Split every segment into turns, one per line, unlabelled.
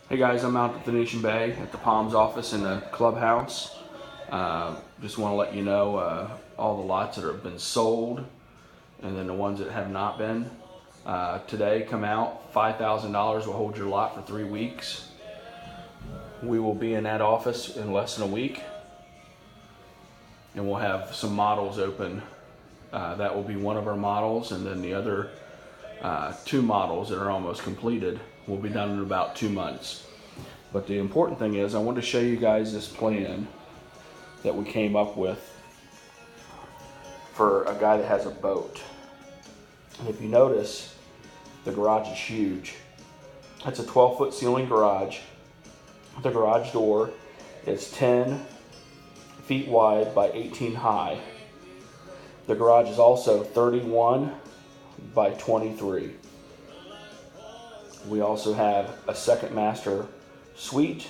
Hey guys, I'm out at Venetian Bay at the Palms office in the clubhouse. Just want to let you know all the lots that have been sold and then the ones that have not been. Today come out, $5,000 will hold your lot for 3 weeks. We will be in that office in less than a week and we'll have some models open. That will be one of our models, and then the other two models that are almost completed will be done in about 2 months. But the important thing is I want to show you guys this plan that we came up with for a guy that has a boat. And if you notice, the garage is huge. It's a 12-foot ceiling garage. The garage door is 10 feet wide by 18 high. The garage is also 31 by 23. We also have a second master suite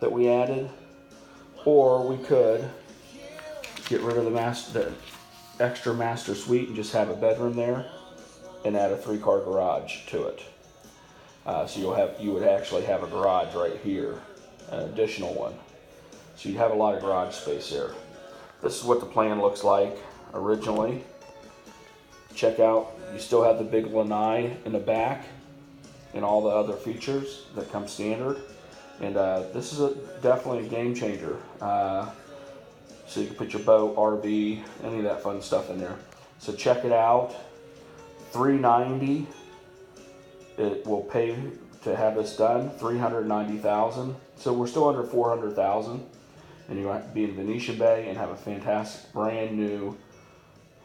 that we added, or we could get rid of the extra master suite and just have a bedroom there and add a 3-car garage to it. So you would actually have a garage right here, an additional one. So you'd have a lot of garage space there. This is what the plan looks like originally. Check out, you still have the big lanai in the back and all the other features that come standard. And this is definitely a game changer. So you can put your boat, RV, any of that fun stuff in there. So check it out. $390. It will pay to have this done. $390,000. So we're still under $400,000, and you're going to be in Venetian Bay and have a fantastic brand new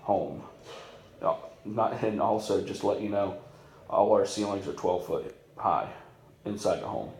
home. And also just let you know, all our ceilings are 12 foot high inside the home.